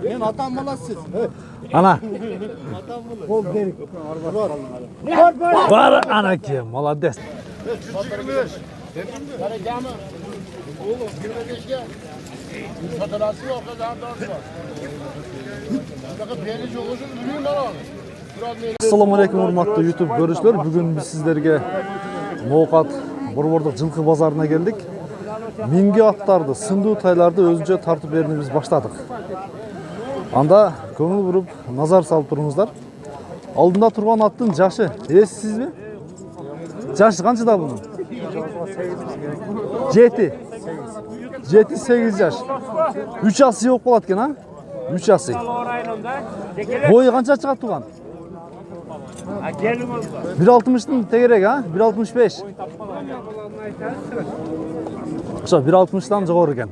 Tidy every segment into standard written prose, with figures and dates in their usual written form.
Men atam bolasız. Ana. Bol derik. Var ana ki, молодец. 325. Karacağımı. Oğlum 25'e. Satılası yok kadar da var. Bakın beni çok uzun bilmiyorum ben. Assalamu alaikum hurmatlı YouTube görüşler. Bugün biz sizlerge Ноқат Борбордук жылкы базарына келдик. Минге аттарды, сындуу тайларды өзүнчө тартып берүүбүз баштадык. Анда көңүл буруп, назар салып туруңуздар. Алдында турган аттын жашы эссизби? Жашы канчада бунун? 7-8 жаш. 3 асый болуп калат экен, а? 3 асый. Бою канча чыгат туган? 1.60'tın tegerek ha? 1.65. Ошо 1.60'dan жогору экен.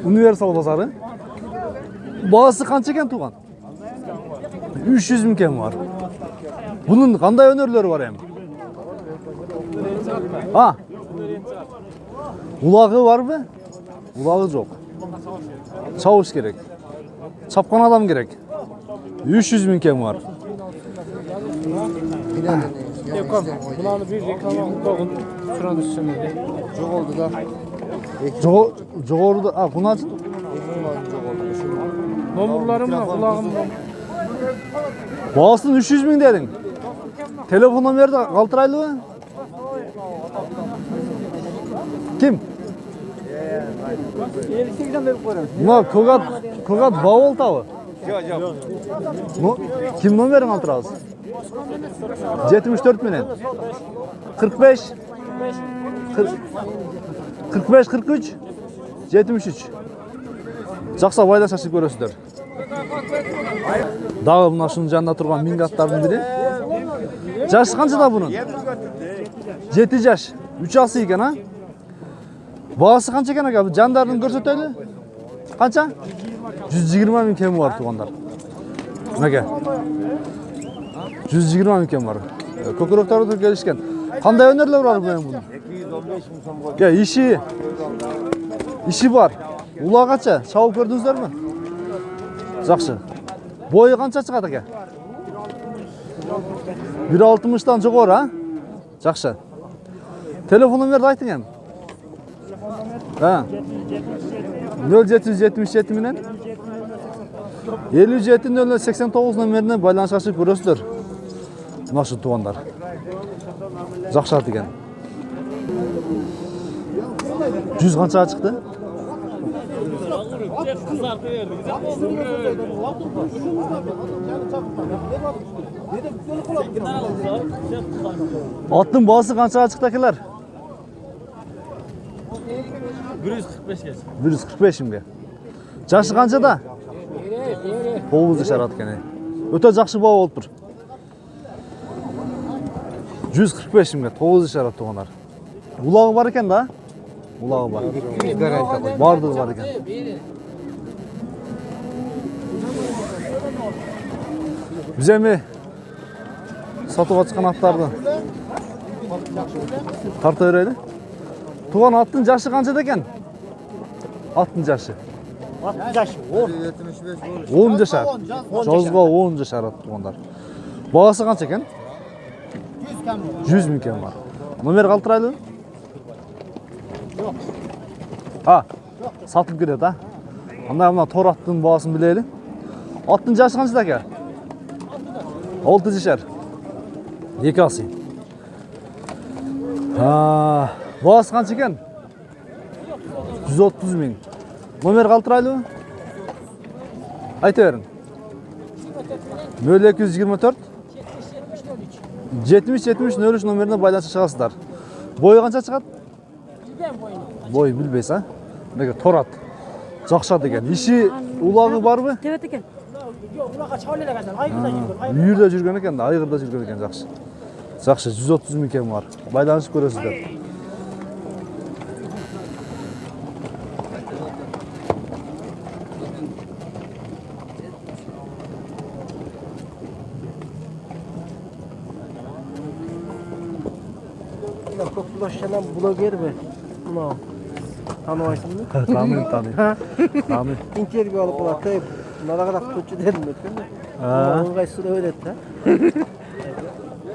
Универсал базары. Баасы канча экен туган? 300 миң экен бар. Bunun кандай өнөрлөрү бар эми? А? Улагы барбы? Улагы жок. Чабыш керек. Чапкан адам керек. 300 миң экен бар. Bunları bir reklama koyun. Şuranın üstüne. Çok oldu da. Жогоруда, а, куну ачын? Nomurlarım da kulağım. Баасын 300 миң дедиң. Телефон номерди калтырайлыбы? Ким? Мына Когат Баолтабы? Ким номерин калтырабыз? 74 менен 45 43 73. Жакса байлашып көрөсүздөр. Дагы мына ушунун жанында турган минг аттардын бири. Жашы канчада бунун? 7 жаш. 3 асы экен, а? Баасы канча экен ака? Жандарын көрсөтөлү. Канча? 120 миң кеми бар тугандар. Меге. 120 миң кем бар. Көкөрөктөрдү келишкен. Кандай өнөрлөр бар бу эми бунун? 215 миң сомго. Иши бар. Улагача чабып көрдүңүздөрбү? Жакшы. Бою канча чыгат экен? 1.60'dan жогору, а? Жакшы. Телефон номерди айтың эми. Ha. 0777 менен 57 номерине байланышып көрөсүздөр. Нашы тугандар. Жакшат экен. 100 канчага чыкты? Аттын баасы канчага чыкты экенлер? 145 миңге. Жашы канчада? 9 жашар ат экен. Өтө жакшы баа болуп тур. 145 миңге 9 жашар ат тугандар. Улагы бар экен да? Улагы бар. Бардыгы бар экен. Биз эми сатууга чыккан аттарды тарта берели. Туган аттын жашы канчада экен? Аттын жашы. 60 yaş. 10 жашар. Жозго 10 жашар ат тугандар. Баасы канча экен? 100 миң экен бар. Номер калтырайлы? Жок. А, сатылып кетет, а? Анда мына тор аттын баасын билели. Аттын жашы канчада экен? 6 жашар. 2 асы. Баасы канча экен? 130 миң. Номер калтырайлы? Айта бериң. 0224 70-73-03 номерине байланышып чыгасыздар. Бою канча чыгат? Бой билбейсиз, а? Неге торат. Жакшат экен. Иши улагы барбы? Тебет экен. Жок, улага чабып эле экен. Айгырда жүргөн. Үйүрдө жүргөн экен да, айгырда жүргөн экен, жакшы. Жакшы, 130 миң кем бар. Байланышып көрөсүздөр. Çok bulaşan bloger mi? No. Tanıvaysın mı? Tanıyım. İnterview alıp ulatayım. Bunlara kadar tutçu dedim mi? Onun kayısını öğretti.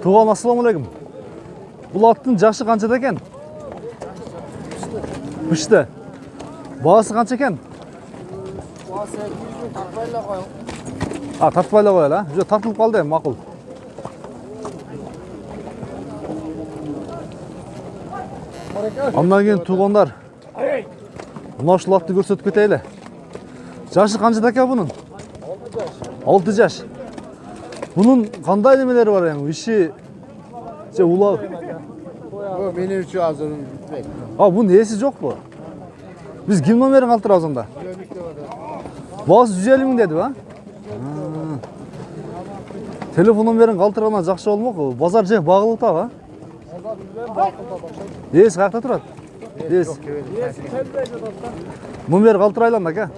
Tuğan, assalamu alaikum. Бұл аттың жашы қаншада екен? Пішті. Бағасы қанша екен? Bağısı 200 bin taklayla koyun. Тартпайлай қояды, а? Жоқ, тартылып қалды, мақұл. Андан кейін туғандар. Мына ушул атты көрсөтүп кетели. Жашы қаншада екен бұның? 6 жаш. Бұның қандай немелері бар ең? Иши улау. Bu benim için hazırım. Bunun esi жоқ bu. Biz kim номерін қалтырабыз онда? Бағасы 150 мың деді, ба? Телефон номерін қалтырғаннан жақсы болмақ. Базар же бағылы та, ба? Есі қаяқта тұрады? Есі. Номер қалтырайлан да, ка?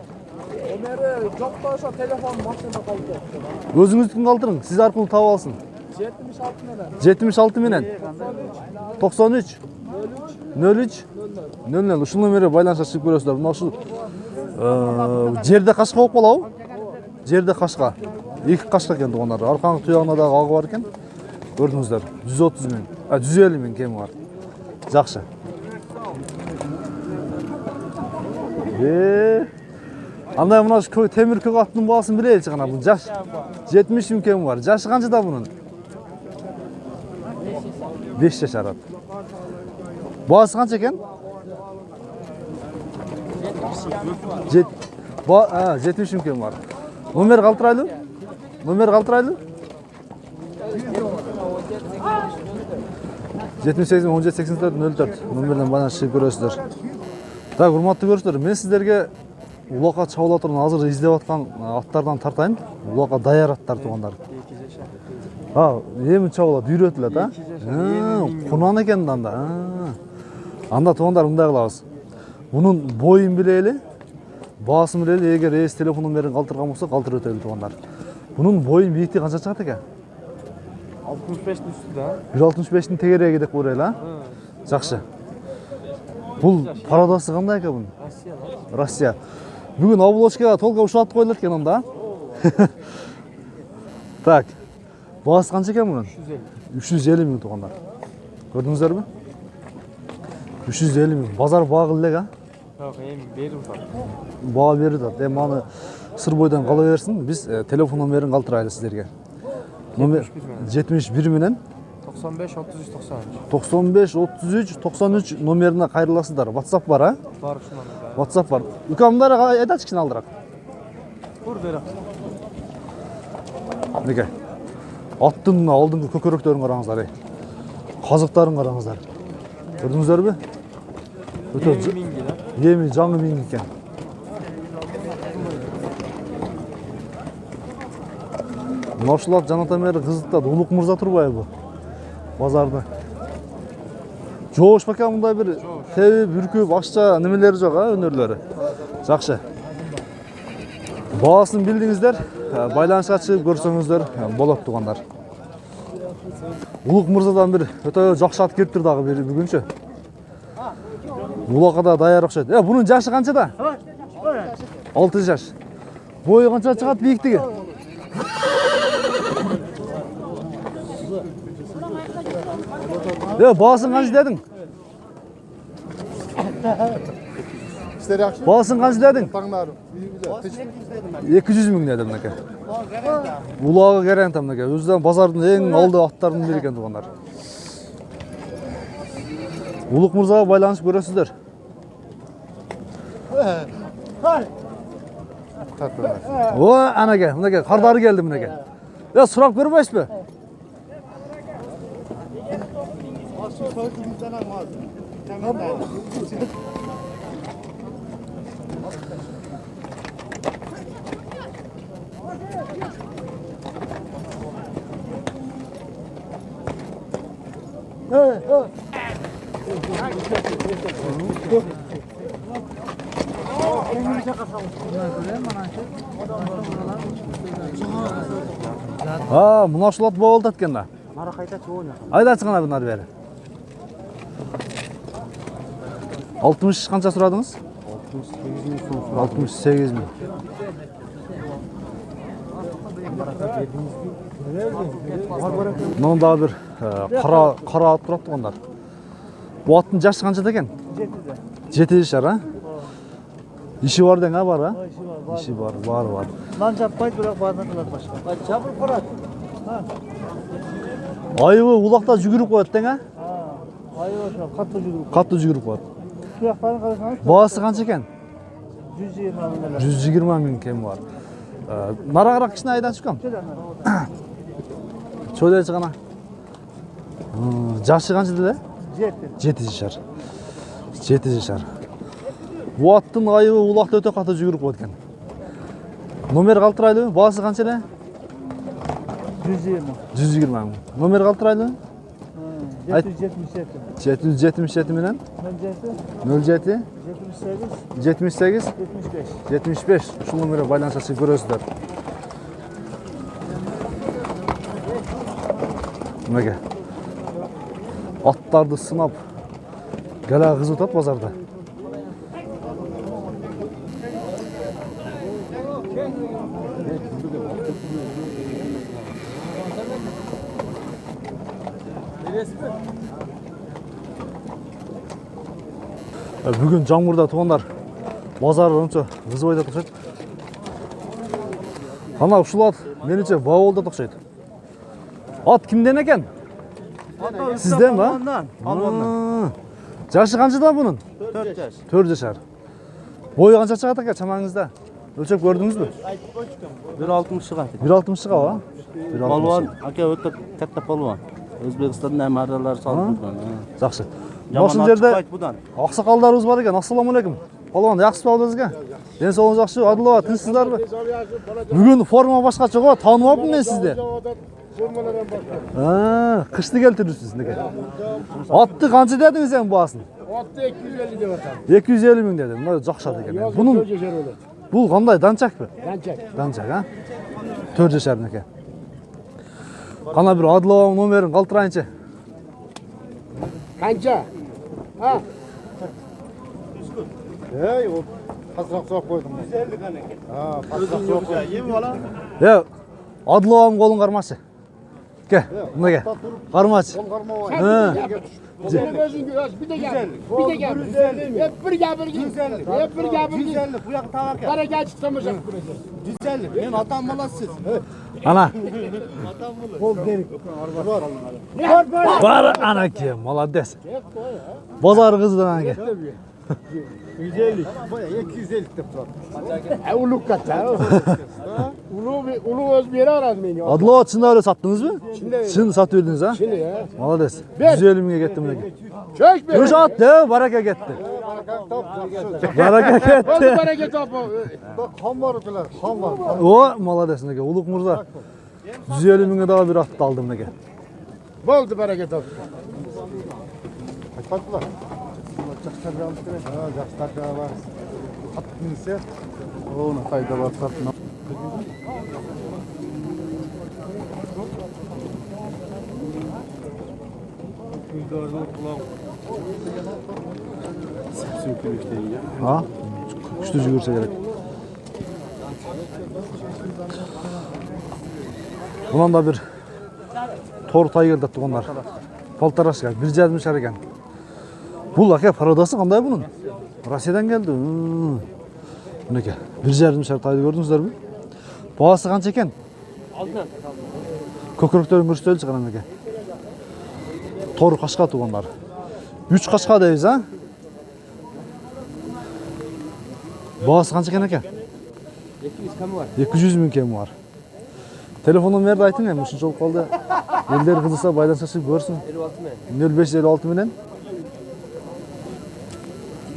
Ömer'i çok da olsa telefon maksimde kaldı. Өзіңіздікін қалтырың, сіз арқылы тауып алсын. 76 neden? 76 менен 93 03 00 ушул номерге байланышқа чыгып көрөсүздөр. Мына ушул жерде кашка болуп калабы? Жерде кашка. 2 кашка экен тугандар. Арканын туягында дагы агы бар экен. Көрдүңүздөр. 130 миң, 150 миң кеми бар. Жакшы. Андай мына темир көк аттын баасын билеличи кана. Бул жаш 70 миң кеми бар. Жашы канчада бунун? 5 yaş arad. Bağısı kaç eken? 70 mümkün var. Numara kaltıraylı? Numara kaltıraylı? 78 17 84 04 numardan bana şey görüyorsunuz. Так, урматтуу көрүүчүлөр, мен сиздерге улакка чабыла турган азыр издеп аткан аттардан тартайын. Улакка даяр аттар тугандар. Эми чабылат, үйрөтүлөт, а? Кунан экен анда. Анда тугандар мындай кылабыз. Бунун боюн билели, баасын билели, эгер эс телефон номерин калтырган болсо калтырып өтөлү тугандар. Бунун боюн бийиктиги канча чыгат экен? 65'in üstü de. 165'in тегереги деп көрөлү, а? Жакшы. Бул пародасы кандай экен бунун? Россия. Бүгүн Облочкага толго ушат коюлат экен анда. Так. Бағасы қанша екен мұның? 350 мың туғандар. Көрдіңіздер бі? 350 мың. Базар бағы ілек, а? Yok, beri uzak. Баға бері тұр. Маны сыр бойдан қала берсін. Біз телефон номерін қалтырайлы сіздерге. Номер 71 менен 95 33 93. 95 33 93 номеріне қайрыласыздар. WhatsApp бар, а? Var şu anda. WhatsApp бар. Үкамдары айтады кішкене алдырақ. Vur beri. Неге? Аттың алдыңғы көкөрөктөрүн караңыздар, казыктарын караңыздар. Көрдүңүздөр бі? Эми жаңы миң экен. Мына ушул ат жанатан бери кызыктады. Улук мырза турбайбы? Базарда. Жоош бака мындай бир тебип, бүркүп, акча немелери жок, а, өнөрлөрү. Жакшы. Баасын билдиңиздер, байланышка чыгып көрсөңүздөр болот тугандар. Улук мырзадан бир өтө жакшы ат келиптир дагы бүгүнчө. Улакка да даяр окшойт. Бунун жашы канчада? 6 жаш. Бою канча чыгат бийиктиги? Баасын канча дедиң? Баасын канча дедиң? 200 миң дедим мынакей. Улагы керен там мынакей. Өзүдөн базардын эң алды аттарынын бири экен тугандар. Улук мырзага байланышып көрөсүздөр. Анакей, мынакей кардары келди мынакей. Сурап көрбөйсүзбү? Мына ушул ат болот экен да. Мара кайта чогон. Айдачы гана бунар бери. 60 канча сурадыңыз? 68 bin. Bunun daha bir qara atып тұрады onlar. Bu аттың жасы қаншада екен? 7 yaşar ha? İşi var den ha var ha? İşi var. Lan çapmaydı bırak bazen kılar başka. Çapır kurat. Ayıbı ulaqta жүгіріп қояды den ha? Ayı olsun katlı жүгіріп. Қатты жүгіріп қояды. Suyaklarını karıştırmış. Бағасы қанша екен? 120 bin lira. 120 min кем бар. Нарағырақ кішкене айдан шыққам. Шөле шығана. Жасы қанша деді? 7 yaşar. 7 yaşar. Bu аттың айыбы улақта өте қатты жүгіріп қояды екен. Номер қалтырайлы, бағасы қанша не? 120. 120 мың. Номер қалтырайлы? 777. 777 менен? 07. 07 78. 78 75. 75. Şu номері байланысасы көресіздер. Неге? Аттарды сынап, гәлә қыз өтіп базарда. Бүгін жаңбырда туғандар базар онша қызып айда тоқшайды. Ана ұшыл ат меніңше бауылда тоқшайды. Ат кімден екен? Сізден ба? Албаннан. Жашы қаншада бұның? 4 yaş. 4 yaşar. Бойы қанша шығады екен шамаңызда? Өлшеп көрдіңіз бе? 1.60 шығады. 1.60 шыға ба? Palvan, aka өте katta palvan. O'zbekistonda marralar solib turgan. Жақсы. Осы жерде budan. ақсақалдарымыз бар екен. Ассалаумағалейкум. Палуан, жақсы ба өзіңізге? Денсаулығыңыз жақсы, Адылова, тынсыздар ба? Бүгін форма башқаша ғой, танып алдым мен сізді. Қышты келтіріпсіз неге? Атты қанша дедіңіз сен бағасын? Atты 250 деп атам. 250 мың деді. Мына жақсы екен. Бұның бұл қандай данчак пе? Данчак. Данчак, а? 4 yaşar неке. Қана бір Адылова номерін қалтырайыншы. Қанша? Ha? Ey, o pasrak soğuk koydum. 150 kaneke. Ha, pasrak soğuk koydum. Yem valla. Адылованың қолын қармашы. Ке, неге? Қармашы. Kol karma var. Bir de gel. Bir de gel. Hep bir gel. Hep bir gel. 150 bu yakın tavarken. Para gel çıksamayacak. 150. Men atam balasiz. Ана. Kol derik. Бар ана ке, молодец. Базар қыздан ана ке. 150. Baya 250 de tutar. Uluk kat ha. Ulu öz bir yere aradım beni. Адылова шында öyle sattınız mı? Şimdi Şın satı verdiniz ha? Şimdi ya. Молодец. 150 ming'e gettim neke. Çök be. Köş at de, baraka gitti. Baraka Oldu gitti. bereket topu. Ham var öteler. Ham var. O, молодец neke. Uluk Murza. 150 ming'e daha bir attı aldım neke. Oldu bereket topu. Kaçtılar. Жақсылар бар. Қатты мінсе, оны қайда басқартын. Ha? Күшті жүгірсе керек. Бұнан да бір тор тай келді туғандар. Полторашка, 1,5 шар екен. Бұл әке парадасы қандай бұның? Россиядан келді. Мінеке, 1,5 шар тайды көрдіңіздер бі? Бағасы қанша екен? Көкіректерін көрсетелі шығар мінеке. Торы қашқа туғандар. 3 қашқа дейіз, а? Бағасы қанша екен әке? 200 мың кем бар. Телефон номерді айтың әм, үшінші жол қалды. Елдер қызыса байланысасы көрсін. 0556 менен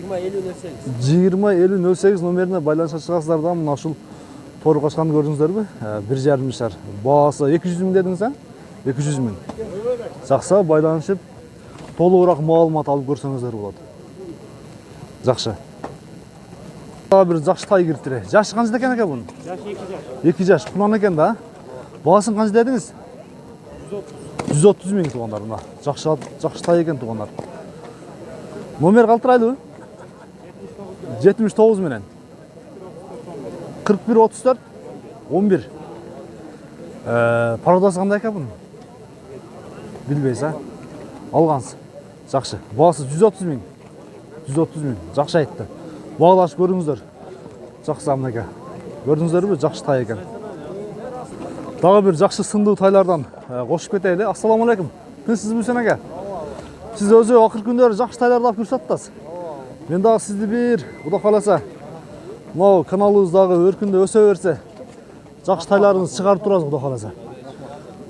20-50-08 номеріне байланыса шығасыздар да, мұна ұшыл торы қашқанды көрдіңіздер бі? 1,5 шар. Бағасы 200 мың дедіңіз, а? 200 мың. Жақса байланышып, толығырақ мағлұмат алып көрсеңіздер болады. Жақсы. Бір жақсы тай кірттіре. Жашы қанша екен екен бұның? Yaşı 2 yaş. 2 жаш. Құнан екен да? Бағасын қанша дедіңіз? 130 мың туғандар. Жақсы тай екен туғандар. Номер қалтырайды бі? 79 menen. 41 34 11. Paradасы қандай екен бұның? Білбейсіз, а? Алғансыз. Жақсы. Бағасы 130 мың. 130 мың. Жақсы айтты. Бағалашып көріңіздер. Жақсы амынаке. Көрдіңіздер бе? Жақсы тай екен. Дағы бір жақсы сынды тайлардан қошып кетейлі. Ассаламу алейкум. Тінсіз білсен әке. Сіз өзі ақыр күндері жақсы тайларды алып көрсаттыңыз. Мен дағы сізді бір, құда қаласа, мынау каналыңыздағы өркінде өсе берсе, жақсы тайларыңыз шығарып тұрасыз, құда қаласа.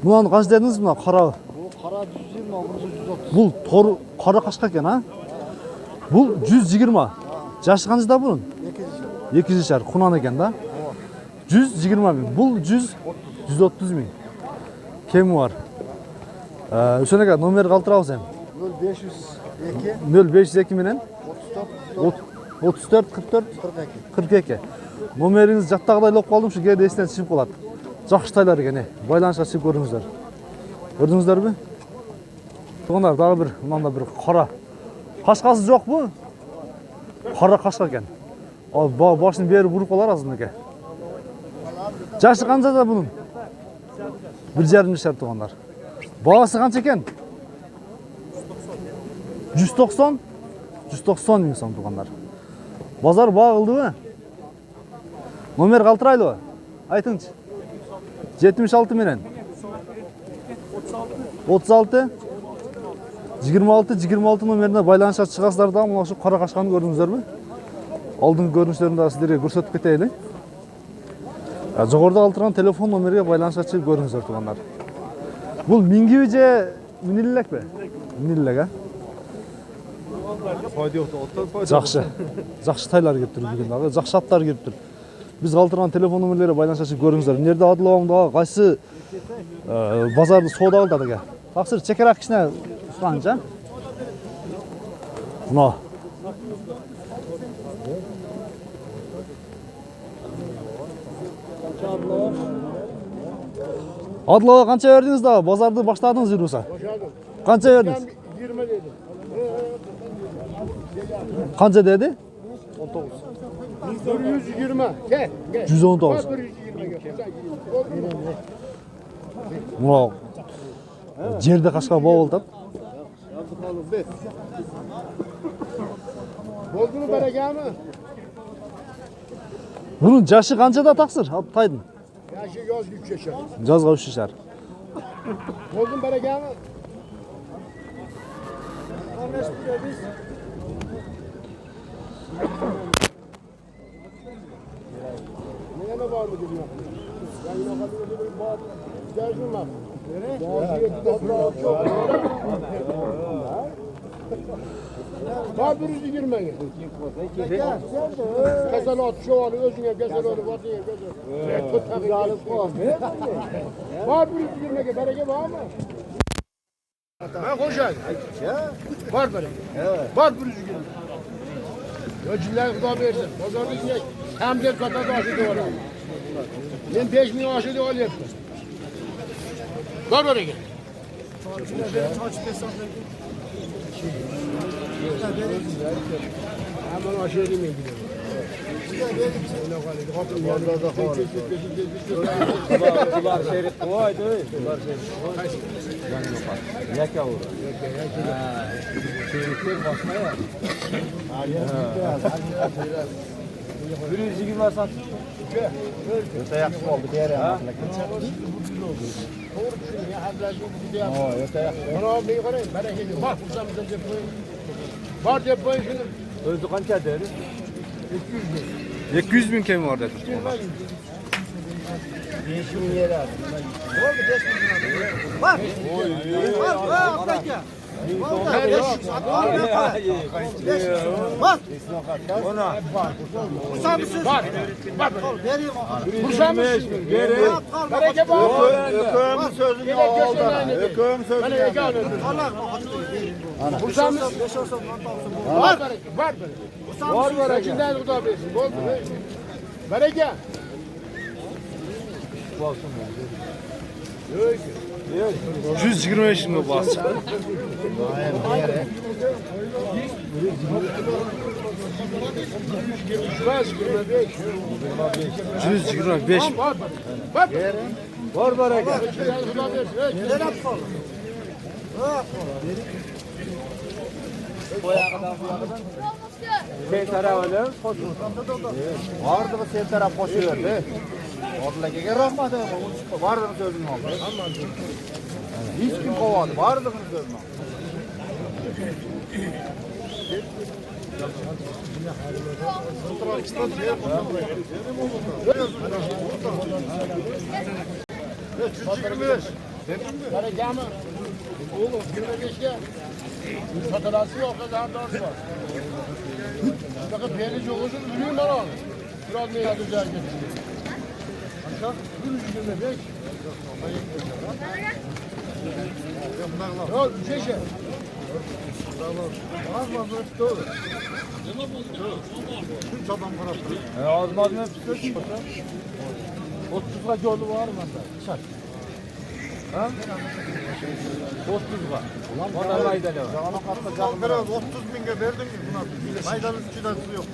Мынаны қанша дедіңіз, мына қара? Qara 120, burası 130. Бұл торы қара қашқа екен, а? Бұл 120. Жашы қаншада бұның? 2 шар. Құнан екен, да? 120 мың. Бұл 130 мың. Кемі бар. Үсен әке, номер қалтырауыз әм? 0502 менен 34 44 42. Номеріңіз жаттағыдай лоқ қалдым, şu geride есінен шығып қалады. Жақсы тайлар екен, байланышқа шығып көріңіздер. Көрдіңіздер бе? Бұғындар дағы бір, мұнанда бір қара. Қашқасы жоқ бұ? Қара қашқа екен. Ал башын бері бұрып қалар азынеке. Жашы қаншада бұның? 1,5 шар туғандар. Бағасы қанша екен? 190? 190 мың сом туғандар. Базар бағылды ма? Номер қалтырайлы ма? Айтыңыз. 76 менен 36 26 номеріне байланышқа шығасыздар да, мұна қара қашқаны көрдіңіздер ме? Алдыңғы көріністерінде сіздерге көрсетіп кетейін. Жоғарыда қалтырған телефон номерге байланышқа шығып көріңіздер туғандар. Бұл мингеу же миниллек пе? Миниллек, а? Жақсы. Жақсы тайлар келіп тұр бүгін дағы. Жақсы аттар келіп тұр. Біз қалтырған телефон номерлері байланышқа шығып көріңіздер. Нерде адылауымдағы қайсы базарды сода алды адыға. Тақсыр, чекерак кішіне ұстаңыз, Мұна. Адылауға қанша вердіңіз дағы? Базарды баштадыңыз жүрмесе? Қанша вердіңіз? 20 dedim. Қанша деді? 19. 120. Gel. 119. 120. Мұна жерде қашқа бау олдап. Oldu mu bereke mi? Бұның жашы қаншада тақсыр? Тайдың? Yaşı yaz güç yaşar. Жазға 3 шар. Oldu mu bereke mi? Ne var mı diyor? Ya yine kadar bir bağ derdim var. Bağ toprağı çok. Bağ bürüzü girmeyin. Kezel at şu an özüne kezel onu var diye kezel. Tut tabii alıp koy. Bağ bürüzü girmeyin bereke var mı? Ben koşar. Var bereke. Var bürüzü girmeyin. Öcüler kıda versin. Pazarda yine hem de kata da aşı doğru. Ben 5.000 aşı doğru yaptım. Var bereke. Hemen aşağı inmeye gidelim. Ular şerit koydu. Ular şerit. Yak yavru. Şeritler basma ya. 120 var satın. Öte yaksı oldu diğer yana. Var yapayım şunu. Özü kança deri? 200 bin kemi var dedi. 5.000 yere at. Oldu 5.000 var. Var. Atlayın. Bak. Ona. Bursa mısın? Var. Vereyim. Bursa mısın? Bereke var. Öküm sözünü aldı. Öküm sözünü aldı. Bursa mısın? Var bereke. Var bereke. Var bereke. Kimden bu da versin? Oldu. Bereke. 125 bin bas. 125. Var var aga. Sen tarafını vardı mı sen taraf koşuyordu. Oradakiga rahmat. Vardı mı sözün oldu? Hiç kim kovadı. Vardı mı sözün oldu? Oğlum 25'e satılası yok kadar da var. Bakın peri çok uzun biliyorum ben onu. Biraz ne yapacağız getiriyor. Aşağı 125. Yok bir şey. Ağzıma ne pişiyor? 30 lira yolu var mı? Çak. Ha? 30 var. Onlar mayda ne var? Biraz 30 binge verdin mi buna? Maydanın içindesi yok.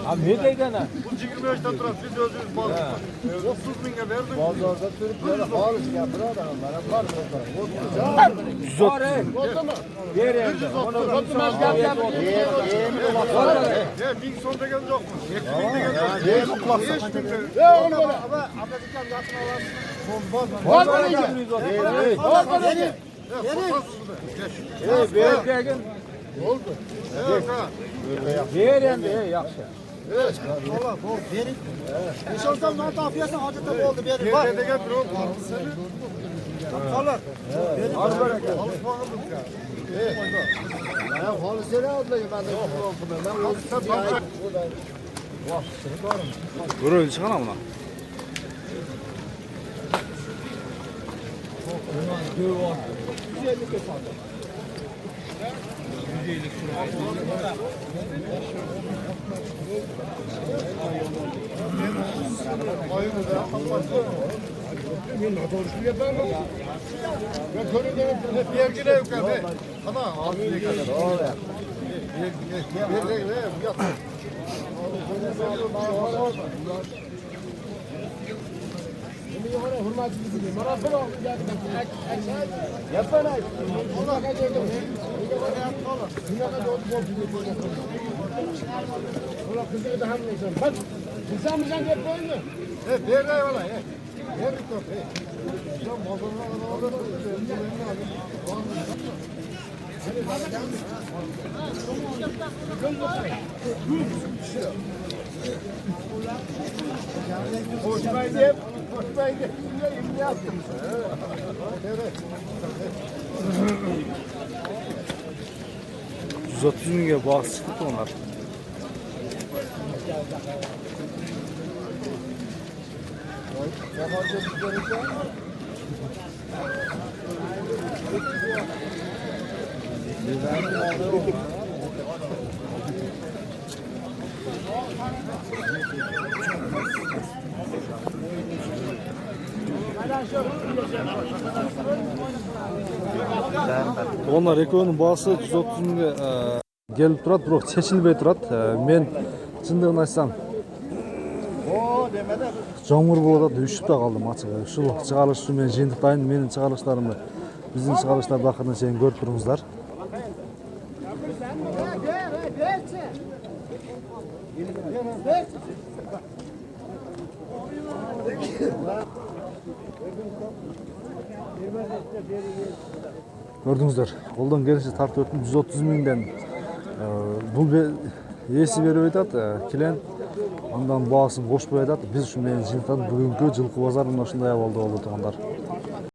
Abi ne deyden ha? Bu 25'ten duran siz özünüz bazı. 30 binge verdin mi? Bazılarda Türkleri halis yapıyor adamlara. Var mı? 130 mu? Yer evde. Onu tutmaz gel gel. Ya 1000 sonda gelecek yok mu? 2000 de gelecek yok mu? 5000 de. Ya onu böyle. Var mı neyce? Var mı neyce? Berkegin. Oldu. Evet ha. Yer evde yaxşı. Nişansan ne yapıyorsan acıta oldu. Beri Bir de gel bro. Seni. kalır. Alışmanlık ya. Ya halisene ablayı ben de kullandım. Ben Böyle çıkana buna. Vergine yok abi. Ana ağzı ne kadar. Ver de valla. Ver bir top. Sen mazalına kadar Hoşmayın diye. Hoşmayın diye. İmni yaptım. Evet. 130 binge bağısı çıktı onlar. Onlar eko'nun bağısı 130 binge gelip turadi, biroq chechilmay turadi. Men chindigini aytsam, yomg'ir bo'ladi, uyushib da qoldim ochig'i. Shu chiqarish uchun men jiyintiqdayman. Mening chiqarishlarimni, bizning chiqarishlarni oxiridan keyin ko'rib turingizlar. Gördüңүздөр, колдон келишинче тартып өттүм. 130 миңден бул ээси берип атат, килен андан баасын кошпой атат. Биз ушун менен жыйынтып бүгүнкү жылкы базарында ушундай абалда болду туугандар.